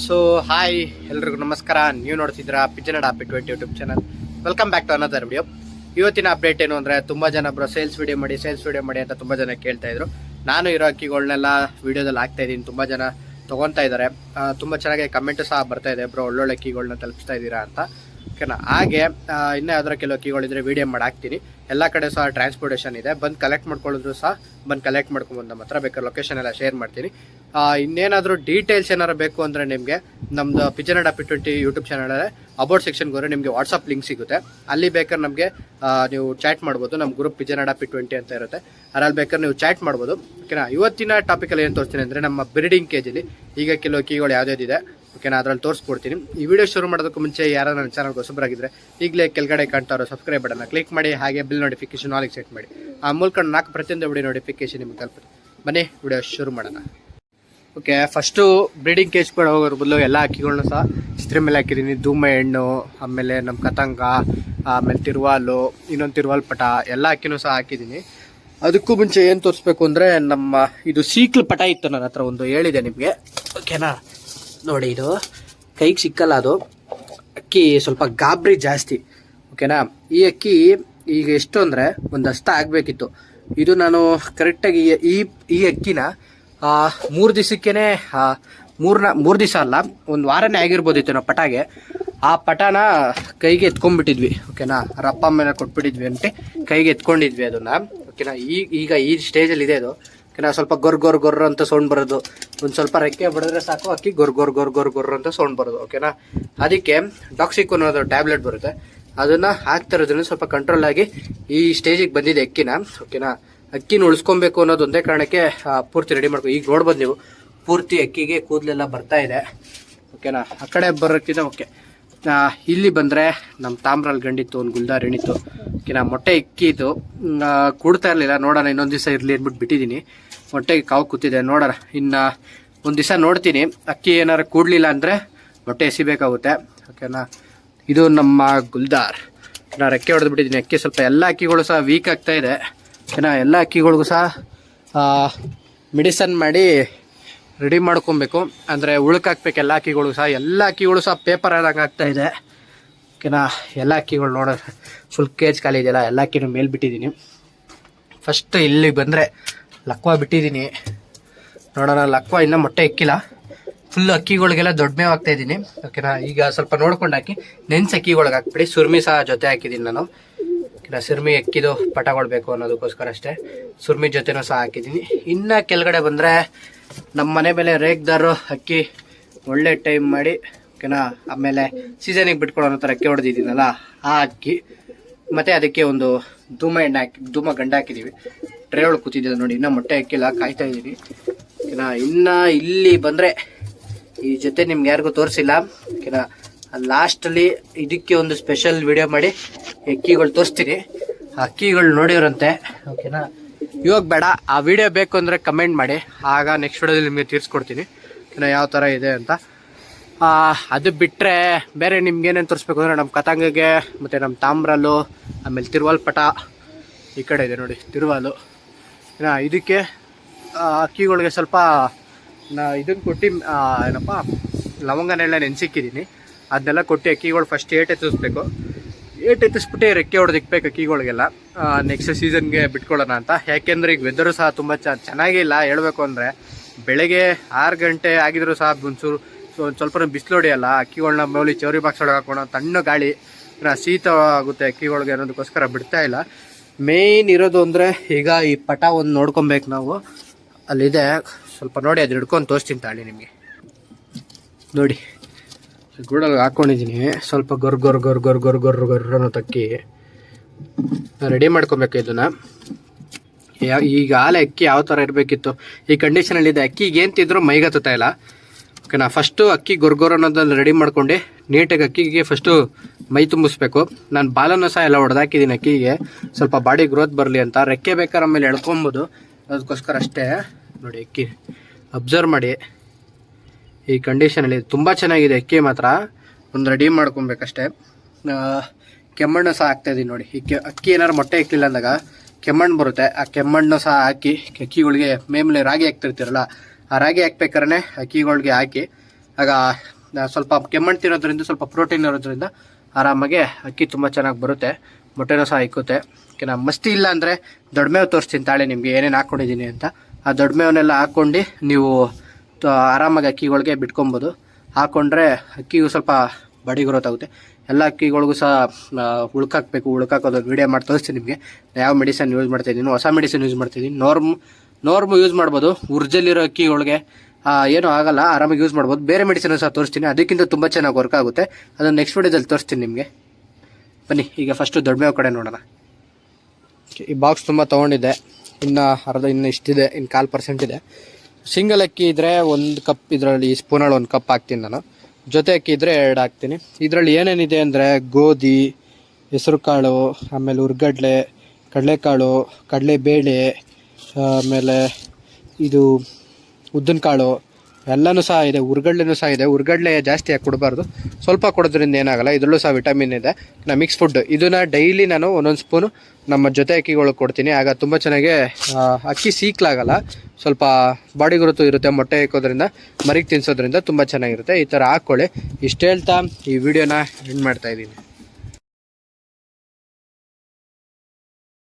So hi ಎಲ್ರಿಗೂ ನಮಸ್ಕಾರ. ನೀವು ನೋಡ್ತಿದ್ದೀರಾ ಪಿಜನ್ ಅಡಾಪಿ 20 YouTube channel. Welcome back to another video. ಇವತ್ತಿನ ಅಪ್ಡೇಟ್ ಏನು ಅಂದರೆ, ತುಂಬ ಜನ ಬ್ರೋ ಸೇಲ್ಸ್ ವಿಡಿಯೋ ಮಾಡಿ ಅಂತ ತುಂಬ ಜನ ಕೇಳ್ತಾ ಇದ್ರು. ನಾನು ಇರೋ ಅಕ್ಕಿಗಳನ್ನೆಲ್ಲ ವೀಡಿಯೋದಲ್ಲಿ ಹಾಕ್ತಾ ಇದ್ದೀನಿ. ತುಂಬ ಜನ ತೊಗೊತಾ ಇದ್ದಾರೆ. ತುಂಬ ಚೆನ್ನಾಗಿ ಕಮೆಂಟು ಸಹ ಬರ್ತಾ ಇದೆ, ಬ್ರೋ ಒಳ್ಳೊಳ್ಳೆ ಅಕ್ಕಿಗಳನ್ನ ತಲುಪಿಸ್ತಾ ಇದ್ದೀರಾ ಅಂತ. ಓಕೆನಾ. ಹಾಗೆ ಇನ್ನೂ ಯಾವ್ದಾರ ಕೆಲವು ಅಕ್ಕಿಗಳಿದ್ರೆ ವೀಡಿಯೋ ಮಾಡಿ ಹಾಕ್ತೀನಿ. ಎಲ್ಲ ಕಡೆ ಸಹ ಟ್ರಾನ್ಸ್ಪೋರ್ಟೇಷನ್ ಇದೆ, ಬಂದು ಕಲೆಕ್ಟ್ ಮಾಡ್ಕೊಳ್ಳೋದ್ರು ಸಹ ಬಂದು ಕಲೆಕ್ಟ್ ಮಾಡ್ಕೊಂಬಂದು ನಮ್ಮ ಹತ್ರ ಬೇಕಾದ್ರೆ ಲೊಕೇಶನ್ ಎಲ್ಲ ಶೇರ್ ಮಾಡ್ತೀನಿ. ಇನ್ನೇನಾದರೂ ಡೀಟೇಲ್ಸ್ ಏನಾರು ಬೇಕು ಅಂದರೆ ನಿಮಗೆ ನಮ್ಮದು ಪಿಜನ್ ಅಡಾಪಿ 20 ಯೂಟ್ಯೂಬ್ ಚಾನಲಲ್ಲಿ ಅಬೌಟ್ ಸೆಕ್ಷನ್ಗೆ ಹೋದರೆ ನಿಮಗೆ ವಾಟ್ಸಪ್ ಲಿಂಕ್ ಸಿಗುತ್ತೆ. ಅಲ್ಲಿ ಬೇಕಾದ್ರೆ ನಮಗೆ ನೀವು ಚಾಟ್ ಮಾಡ್ಬೋದು. ನಮ್ಮ ಗ್ರೂಪ್ ಪಿಜನ್ ಅಡಾಪಿ 20 ಅಂತ ಇರುತ್ತೆ, ಅದ್ರಲ್ಲಿ ಬೇಕಾದ್ರೆ ನೀವು ಚಾಟ್ ಮಾಡ್ಬೋದು. ಓಕೆನಾ. ಇವತ್ತಿನ ಟಾಪಿಕಲ್ಲಿ ಏನು ತೋರಿಸ್ತೀನಿ ಅಂದರೆ, ನಮ್ಮ ಬ್ರೀಡಿಂಗ್ ಕೇಜಲ್ಲಿ ಈಗ ಕೆಲವು ಕೀಗಳು ಯಾವ್ಯಾವ್ದಿದೆ ಓಕೆನಾ, ಅದ್ರಲ್ಲಿ ತೋರಿಸ್ಕೊಡ್ತೀನಿ. ಈ ವಿಡಿಯೋ ಶುರು ಮಾಡೋದಕ್ಕೂ ಮುಂಚೆ ಯಾರು ನನ್ನ ಚಾನಲ್ಗೆ ಹೊಸಬರಾಗಿದ್ದರೆ ಈಗಲೇ ಕೆಳಗಡೆ ಕಾಣ್ತಾರೋ ಸಬ್ಸ್ಕ್ರೈಬ್ ಬಟನ್ನ ಕ್ಲಿಕ್ ಮಾಡಿ, ಹಾಗೆ ಬಿಲ್ ನೋಟಿಫಿಕೇಶನ್ ಆಲಿಗೆ ಸೆಟ್ ಮಾಡಿ. ಆ ಮೂಲಕ ನಾಲ್ಕು ಪ್ರತಿಯೊಂದು ವಿಡಿಯೋ ನೋಟಿಫಿಕೇಶನ್ ನಿಮಗೆ ತಲುಪುತ್ತೆ. ಬನ್ನಿ ವಿಡಿಯೋ ಶುರು ಮಾಡೋಣ. ಓಕೆ, ಫಸ್ಟು ಬ್ರೀಡಿಂಗ್ ಕೇಜ್ ಕೂಡ ಹೋಗೋದ್ರ ಬದಲು ಎಲ್ಲ ಅಕ್ಕಿಗಳನ್ನ ಸಹ ಚಿತ್ರ ಮೇಲೆ ಹಾಕಿದ್ದೀನಿ. ಧೂಮ ಹೆಣ್ಣು, ಆಮೇಲೆ ನಮ್ಮ ಕತಂಗ, ಆಮೇಲೆ ತಿರುವಾಲು, ಇನ್ನೊಂದು ತಿರುವಾಲ್ ಪಟ, ಎಲ್ಲ ಅಕ್ಕಿನೂ ಸಹ ಹಾಕಿದ್ದೀನಿ. ಅದಕ್ಕೂ ಮುಂಚೆ ಏನು ತೋರಿಸ್ಬೇಕು ಅಂದರೆ, ನಮ್ಮ ಇದು ಸೀಕ್ಲು ಪಟ ಇತ್ತು ನನ್ನ ಹತ್ರ, ಒಂದು ಹೇಳಿದೆ ನಿಮಗೆ. ಓಕೆನಾ. ನೋಡಿ, ಇದು ಕೈಗೆ ಸಿಕ್ಕಲ್ಲ, ಅದು ಅಕ್ಕಿ ಸ್ವಲ್ಪ ಗಾಬರಿ ಜಾಸ್ತಿ. ಓಕೆನಾ. ಈ ಅಕ್ಕಿ ಈಗ ಎಷ್ಟು ಅಂದರೆ ಒಂದು ಹಸ್ತ ಆಗಬೇಕಿತ್ತು. ಇದು ನಾನು ಕರೆಕ್ಟಾಗಿ ಈ ಅಕ್ಕಿನ 3 ದಿವಸಕ್ಕೇ ಮೂರು ದಿವಸ ಅಲ್ಲ, ಒಂದು ವಾರನೇ ಆಗಿರ್ಬೋದಿತ್ತು ನಾವು ಪಟಾಗೆ. ಆ ಪಟಾನ ಕೈಗೆ ಎತ್ಕೊಂಡ್ಬಿಟ್ಟಿದ್ವಿ. ಓಕೆನಾ. ರಪ್ಪ ಮೇಲೆ ಕೊಟ್ಬಿಟ್ಟಿದ್ವಿ ಅಂತ ಕೈಗೆ ಎತ್ಕೊಂಡಿದ್ವಿ ಅದನ್ನು. ಓಕೆನಾ. ಈಗ ಈ ಸ್ಟೇಜಲ್ಲಿ ಇದೆ ಅದು. ಓಕೆನಾ. ಸ್ವಲ್ಪ ಗೊರ್ರ ಅಂತ ಸೌಂಡ್ ಬರೋದು, ಒಂದು ಸ್ವಲ್ಪ ರೆಕ್ಕೆ ಬಡಿದ್ರೆ ಸಾಕು ಅಕ್ಕಿ ಗೊರ್ರ ಅಂತ ಸೌಂಡ್ ಬರೋದು. ಓಕೆನಾ. ಅದಕ್ಕೆ ಟಾಕ್ಸಿಕ್ ಅನ್ನೋದು ಟ್ಯಾಬ್ಲೆಟ್ ಬರುತ್ತೆ, ಅದನ್ನು ಹಾಕ್ತಿರೋದ್ರಿಂದ ಸ್ವಲ್ಪ ಕಂಟ್ರೋಲ್ ಆಗಿ ಈ ಸ್ಟೇಜಿಗೆ ಬಂದಿದೆ ಅಕ್ಕಿನ. ಓಕೆನಾ. ಅಕ್ಕಿನ ಉಳಿಸ್ಕೊಬೇಕು ಅನ್ನೋದು ಒಂದೇ ಕಾರಣಕ್ಕೆ ಪೂರ್ತಿ ರೆಡಿ ಮಾಡ್ಕೊ. ಈಗ ನೋಡ್ಬೋದು ನೀವು, ಪೂರ್ತಿ ಅಕ್ಕಿಗೆ ಕೂದಲೆಲ್ಲ ಬರ್ತಾ ಇದೆ. ಓಕೆನಾ. ಆ ಕಡೆ ಬರೋಕ್ಕಿಂತ ಓಕೆ. ಇಲ್ಲಿ ಬಂದರೆ ನಮ್ಮ ತಾಮ್ರಲ್ಲಿ ಗಂಡಿತ್ತು, ಒಂದು ಗುಲ್ದಾರ್ ಎಣಿತ್ತು. ಓಕೆನಾ. ಮೊಟ್ಟೆ ಇಕ್ಕಿದ್ದು ಕೂಡ್ತಾ ಇರಲಿಲ್ಲ, ನೋಡೋಣ ಇನ್ನೊಂದು ದಿವಸ ಇರಲಿ ಅಂದ್ಬಿಟ್ಟು ಬಿಟ್ಟಿದ್ದೀನಿ. ಮೊಟ್ಟೆಗೆ ಕಾವು ಕೂತಿದೆ, ನೋಡೋಣ ಇನ್ನು ಒಂದು ದಿವಸ ನೋಡ್ತೀನಿ. ಅಕ್ಕಿ ಏನಾರು ಕೂಡಲಿಲ್ಲ ಅಂದರೆ ಮೊಟ್ಟೆ ಎಸಿಬೇಕಾಗುತ್ತೆ. ಓಕೆನಾ. ಇದು ನಮ್ಮ ಗುಲ್ದಾರ್. ನಾನು ರೆಕ್ಕೆ ಹೊಡೆದು ಬಿಟ್ಟಿದ್ದೀನಿ. ಅಕ್ಕಿ ಸ್ವಲ್ಪ ಎಲ್ಲ ಅಕ್ಕಿಗಳು ಸಹ ವೀಕ್ ಆಗ್ತಾ ಇದೆ. ಓಕೆನಾ. ಎಲ್ಲ ಅಕ್ಕಿಗಳಿಗೂ ಸಹ ಮೆಡಿಸನ್ ಮಾಡಿ ರೆಡಿ ಮಾಡ್ಕೊಬೇಕು, ಅಂದರೆ ಉಳ್ಕಾಕ್ಬೇಕು ಎಲ್ಲ ಅಕ್ಕಿಗಳು ಸಹ ಪೇಪರ್ ಆದಂಗೆ ಆಗ್ತಾ ಇದೆ. ಓಕೆನಾ. ಎಲ್ಲ ಅಕ್ಕಿಗಳು ನೋಡೋ ಫುಲ್ ಕೇಜ್ ಖಾಲಿ ಇದೆಯಲ್ಲ, ಎಲ್ಲ ಅಕ್ಕಿನೂ ಮೇಲೆ ಬಿಟ್ಟಿದ್ದೀನಿ. ಫಸ್ಟ್ ಇಲ್ಲಿ ಬಂದರೆ ಲಕ್ವ ಬಿಟ್ಟಿದ್ದೀನಿ, ನೋಡೋಣ. ಲಕ್ವ ಇನ್ನೂ ಮೊಟ್ಟೆ ಇಕ್ಕಿಲ್ಲ, ಫುಲ್ ಅಕ್ಕಿಗಳಿಗೆಲ್ಲ ದೊಡ್ಡ ಮೇವು ಹಾಕ್ತಾ ಇದ್ದೀನಿ. ಓಕೆನಾ. ಈಗ ಸ್ವಲ್ಪ ನೋಡ್ಕೊಂಡು ಹಾಕಿ ನೆನ್ಸ್ ಅಕ್ಕಿಗಳಿಗೆ ಹಾಕ್ಬಿಡಿ. ಸುರ್ಮಿ ಸಹ ಜೊತೆ ಹಾಕಿದ್ದೀನಿ ನಾನು. ಓಕೆನಾ. ಸುರ್ಮಿ ಅಕ್ಕಿದು ಪಟಗಳು ಬೇಕು ಅನ್ನೋದಕ್ಕೋಸ್ಕರ ಅಷ್ಟೇ ಸುರ್ಮಿ ಜೊತೆನೂ ಸಹ ಹಾಕಿದ್ದೀನಿ. ಇನ್ನು ಕೆಳಗಡೆ ಬಂದರೆ ನಮ್ಮ ಮನೆ ಮೇಲೆ ರೇಗ್ದಾರು ಅಕ್ಕಿ ಒಳ್ಳೆ ಟೈಮ್ ಮಾಡಿ. ಓಕೆನಾ. ಆಮೇಲೆ ಸೀಸನಿಗೆ ಬಿಟ್ಕೊಳ್ಳೋ ಥರ ಅಕ್ಕಿ ಹೊಡೆದಿದ್ದೀನಲ್ಲ, ಆ ಅಕ್ಕಿ ಮತ್ತು ಅದಕ್ಕೆ ಒಂದು ಧೂಮ ಗಂಡ ಹಾಕಿದ್ದೀವಿ. ಟ್ರೇ ಒಳಗೆ ಕೂತಿದ್ದೆ ನೋಡಿ, ಇನ್ನೂ ಮೊಟ್ಟೆ ಹಾಕಿಲ್ಲ, ಕಾಯ್ತಾ ಇದ್ದೀನಿ. ಓಕೆನಾ. ಇನ್ನು ಇಲ್ಲಿ ಬಂದರೆ ಈ ಜೊತೆ ನಿಮ್ಗೆ ಯಾರಿಗೂ ತೋರಿಸಿಲ್ಲ. ಓಕೆನಾ. ಲಾಸ್ಟಲ್ಲಿ ಇದಕ್ಕೆ ಒಂದು ಸ್ಪೆಷಲ್ ವಿಡಿಯೋ ಮಾಡಿ ಅಕ್ಕಿಗಳು ತೋರಿಸ್ತೀನಿ. ಅಕ್ಕಿಗಳು ನೋಡಿವ್ರಂತೆ. ಓಕೆನಾ. ಇವಾಗ ಬೇಡ, ಆ ವಿಡಿಯೋ ಬೇಕು ಅಂದರೆ ಕಮೆಂಟ್ ಮಾಡಿ, ಆಗ ನೆಕ್ಸ್ಟ್ ವಿಡಿಯೋದಲ್ಲಿ ನಿಮಗೆ ತೀರಿಸ್ಕೊಡ್ತೀನಿ. ಓಕೆನಾ. ಯಾವ ಥರ ಇದೆ ಅಂತ. ಅದು ಬಿಟ್ಟರೆ ಬೇರೆ ನಿಮ್ಗೇನೇನು ತೋರಿಸ್ಬೇಕು ಅಂದರೆ, ನಮ್ಮ ಕತಂಗಗೆ ಮತ್ತು ನಮ್ಮ ತಾಮ್ರಲ್ಲು, ಆಮೇಲೆ ತಿರುವಾಲ್ ಪಟ ಈ ಕಡೆ ಇದೆ ನೋಡಿ, ತಿರುವಾಲು. ಇದಕ್ಕೆ ಅಕ್ಕಿಗಳಿಗೆ ಸ್ವಲ್ಪ ಇದನ್ನು ಕೊಟ್ಟು ಏನಪ್ಪ ಲವಂಗನೆಲ್ಲ ನೆನೆಸಿಕ್ಕಿದ್ದೀನಿ. ಅದನ್ನೆಲ್ಲ ಕೊಟ್ಟು ಅಕ್ಕಿಗಳು ಫಸ್ಟ್ ಏಟ್ ಎತ್ತಿಸ್ಬಿಟ್ಟು ರೆಕ್ಕೆ ಹೊಡೆದಿಕ್ಬೇಕು ಅಕ್ಕಿಗಳಿಗೆಲ್ಲ. ನೆಕ್ಸ್ಟ್ ಸೀಸನ್ಗೆ ಬಿಟ್ಕೊಳ್ಳೋಣ ಅಂತ. ಯಾಕೆಂದರೆ ಈಗ ವೆದರು ಸಹ ತುಂಬ ಚೆನ್ನಾಗಿಲ್ಲ ಹೇಳಬೇಕು ಅಂದರೆ. ಬೆಳಗ್ಗೆ 6 ಗಂಟೆ ಆಗಿದ್ರು ಸಹ ಒಂಚೂರು ಸ್ವಲ್ಪ ಬಿಸಿಲು ಹೊಡೆಯಲ್ಲ. ಅಕ್ಕಿಗಳನ್ನ ಮೌಲಿ ಚೌರಿ ಬಾಕ್ಸ್ ಒಳಗೆ ಹಾಕೋಣ, ತಣ್ಣ ಗಾಳಿ, ಶೀತ ಆಗುತ್ತೆ ಅಕ್ಕಿಗಳಿಗೆ ಅನ್ನೋದಕ್ಕೋಸ್ಕರ ಬಿಡ್ತಾ ಇಲ್ಲ. ಮೇಯ್ನ್ ಇರೋದು ಅಂದರೆ ಈಗ ಈ ಪಟ ಒಂದು ನೋಡ್ಕೊಬೇಕು ನಾವು. ಅಲ್ಲಿದೆ, ಸ್ವಲ್ಪ ನೋಡಿ, ಅದು ಹಿಡ್ಕೊಂಡು ತೋರಿಸ್ತೀನಿ ತಾಳಿ ನಿಮಗೆ. ನೋಡಿ, ಗೂಡಲ್ಲಿ ಹಾಕ್ಕೊಂಡಿದ್ದೀನಿ. ಸ್ವಲ್ಪ ಗೊರ್ರ ಅನ್ನೋ ತಕ್ಕಿ ರೆಡಿ ಮಾಡ್ಕೊಬೇಕು ಇದನ್ನು. ಈಗ ಆಲೆ ಅಕ್ಕಿ ಯಾವ ಥರ ಇರಬೇಕಿತ್ತು ಈ ಕಂಡೀಷನಲ್ಲಿದೆ. ಅಕ್ಕಿಗೆ ಏನು ತಿಂದರೂ ಮೈಗತ್ತಾ ಇಲ್ಲ. ಓಕೆನಾ. ಫಸ್ಟು ಅಕ್ಕಿ ಗೊರ್ಗೊರ್ ಅನ್ನೋದನ್ನು ರೆಡಿ ಮಾಡ್ಕೊಂಡು ನೀಟಾಗಿ ಅಕ್ಕಿಗೆ ಫಸ್ಟು ಮೈ ತುಂಬಿಸ್ಬೇಕು. ನಾನು ಬಾಲನ್ನು ಸಹ ಎಲ್ಲ ಹೊಡೆದಾಕಿದ್ದೀನಿ ಅಕ್ಕಿಗೆ, ಸ್ವಲ್ಪ ಬಾಡಿ ಗ್ರೋತ್ ಬರಲಿ ಅಂತ. ರೆಕ್ಕೆ ಬೇಕಾದ್ರೆ ಆಮೇಲೆ ಎಳ್ಕೊಬೋದು, ಅದಕ್ಕೋಸ್ಕರ ಅಷ್ಟೇ. ನೋಡಿ, ಅಕ್ಕಿ ಅಬ್ಸರ್ವ್ ಮಾಡಿ, ಈ ಕಂಡೀಷನಲ್ಲಿ ತುಂಬ ಚೆನ್ನಾಗಿದೆ ಅಕ್ಕಿ ಮಾತ್ರ. ಒಂದು ರೆಡಿ ಮಾಡ್ಕೊಬೇಕಷ್ಟೇ. ಕೆಮ್ಮಣ್ಣು ಸಹ ಹಾಕ್ತಾಯಿದ್ದೀನಿ ನೋಡಿ. ಈ ಅಕ್ಕಿ ಏನಾದ್ರು ಮೊಟ್ಟೆ ಇಕ್ಕಿಲ್ಲ ಅಂದಾಗ ಕೆಮ್ಮಣ್ಣು ಬರುತ್ತೆ, ಆ ಕೆಮ್ಮಣ್ಣು ಸಹ ಹಾಕಿ ಅಕ್ಕಿಗಳಿಗೆ ಮೇಮ್ಲೆ ರಾಗಿ ಹಾಕ್ತಿರ್ತೀರಲ್ಲ, ಆ ರಾಗಿ ಹಾಕ್ಬೇಕಾದ್ರೆ ಅಕ್ಕಿಗಳಿಗೆ ಹಾಕಿ ಆಗ ಸ್ವಲ್ಪ ಕೆಮ್ಮಣ್ಣು ತಿನ್ನೋದ್ರಿಂದ ಸ್ವಲ್ಪ ಪ್ರೋಟೀನ್ ಇರೋದ್ರಿಂದ ಆರಾಮಾಗಿ ಅಕ್ಕಿ ತುಂಬ ಚೆನ್ನಾಗಿ ಬರುತ್ತೆ, ಮೊಟ್ಟೆನೂ ಸಹ ಇಕ್ಕುತ್ತೆ. ಓಕೆನಾ. ಮಸ್ತಿ ಇಲ್ಲ ಅಂದರೆ ದೊಡ್ಡಮೇವು ತೋರಿಸ್ತೀನಿ ತಾಳೆ ನಿಮಗೆ ಏನೇನು ಹಾಕ್ಕೊಂಡಿದ್ದೀನಿ ಅಂತ. ಆ ದೊಡ್ಡಮೇವನ್ನೆಲ್ಲ ಹಾಕ್ಕೊಂಡು ನೀವು ಆರಾಮಾಗಿ ಅಕ್ಕಿಗಳಿಗೆ ಬಿಟ್ಕೊಬೋದು. ಹಾಕ್ಕೊಂಡ್ರೆ ಅಕ್ಕಿಗೂ ಸ್ವಲ್ಪ ಬಾಡಿ ಗ್ರೋತ್ ಆಗುತ್ತೆ. ಎಲ್ಲ ಅಕ್ಕಿಗಳಿಗೂ ಸಹ ಉಳ್ಕಾಕ್ಬೇಕು. ಉಳ್ಕಾಕೋದು ವೀಡಿಯೋ ಮಾಡಿ ತೋರಿಸ್ತೀನಿ ನಿಮಗೆ ಯಾವ ಮೆಡಿಸನ್ ಯೂಸ್ ಮಾಡ್ತಾಯಿದ್ದೀನಿ. ಹೊಸ ಮೆಡಿಸನ್ ಯೂಸ್ ಮಾಡ್ತಾಯಿದ್ದೀನಿ. ನೋರ್ಮು ಯೂಸ್ ಮಾಡ್ಬೋದು. ಉರ್ಜಲ್ಲಿರೋ ಅಕ್ಕಿಗಳಿಗೆ ಏನೂ ಆಗಲ್ಲ, ಆರಾಮಾಗಿ ಯೂಸ್ ಮಾಡ್ಬೋದು. ಬೇರೆ ಮೆಡಿಸನ್ ಸಹ ತೋರಿಸ್ತೀನಿ, ಅದಕ್ಕಿಂತ ತುಂಬ ಚೆನ್ನಾಗಿ ವರ್ಕ್ ಆಗುತ್ತೆ. ಅದನ್ನು ನೆಕ್ಸ್ಟ್ ವೀಡಿಯೋದಲ್ಲಿ ತೋರಿಸ್ತೀನಿ ನಿಮಗೆ. ಬನ್ನಿ ಈಗ ಫಸ್ಟು ದೊಡ್ಡಮೇವು ಕಡೆ ನೋಡೋಣ. ಈ ಬಾಕ್ಸ್ ತುಂಬ ತೊಗೊಂಡಿದ್ದೆ, ಇನ್ನು ಇಷ್ಟಿದೆ, ಇನ್ನು 1/4% ಇದೆ. ಸಿಂಗಲ್ ಅಕ್ಕಿ ಇದ್ದರೆ 1 ಕಪ್, ಇದರಲ್ಲಿ ಸ್ಪೂನಲ್ಲಿ 1 ಕಪ್ ಹಾಕ್ತೀನಿ ನಾನು. ಜೊತೆ ಅಕ್ಕಿ ಇದ್ದರೆ 2 ಹಾಕ್ತೀನಿ. ಇದರಲ್ಲಿ ಏನೇನಿದೆ ಅಂದರೆ ಗೋಧಿ, ಹೆಸರು ಕಾಳು, ಆಮೇಲೆ ಹುರ್ಗಡ್ಲೆ, ಕಡಲೆಕಾಳು, ಕಡಲೆಬೇಳೆ, ಆಮೇಲೆ ಇದು ಉದ್ದಿನಕಾಳು ಎಲ್ಲನೂ ಸಹ ಇದೆ. ಹುರ್ಗಡ್ಲೆನೂ ಸಹ ಇದೆ. ಹುರ್ಗಡ್ಲೆ ಜಾಸ್ತಿ ಹಾಕಿ ಕೊಡಬಾರ್ದು, ಸ್ವಲ್ಪ ಕೊಡೋದ್ರಿಂದ ಏನಾಗಲ್ಲ. ಇದರಲ್ಲೂ ಸಹ ವಿಟಮಿನ್ ಇದೆ. ಮಿಕ್ಸ್ ಫುಡ್ ಇದನ್ನು ಡೈಲಿ ನಾನು 1 ಸ್ಪೂನು ನಮ್ಮ ಜೊತೆ ಅಕ್ಕಿಗಳಿಗೆ ಕೊಡ್ತೀನಿ. ಆಗ ತುಂಬ ಚೆನ್ನಾಗಿ ಅಕ್ಕಿ ಸೀಕ್ಲಾಗಲ್ಲ, ಸ್ವಲ್ಪ ಬಾಡಿ ಗ್ರೋತು ಇರುತ್ತೆ. ಮೊಟ್ಟೆ ಇಕ್ಕೋದ್ರಿಂದ, ಮರಿಗೆ ತಿನ್ನಿಸೋದ್ರಿಂದ ತುಂಬ ಚೆನ್ನಾಗಿರುತ್ತೆ. ಈ ಥರ ಹಾಕ್ಕೊಳ್ಳಿ. ಇಷ್ಟು ಹೇಳ್ತಾ ಈ ವಿಡಿಯೋನ ಎಂಡ್ ಮಾಡ್ತಾಯಿದ್ದೀನಿ.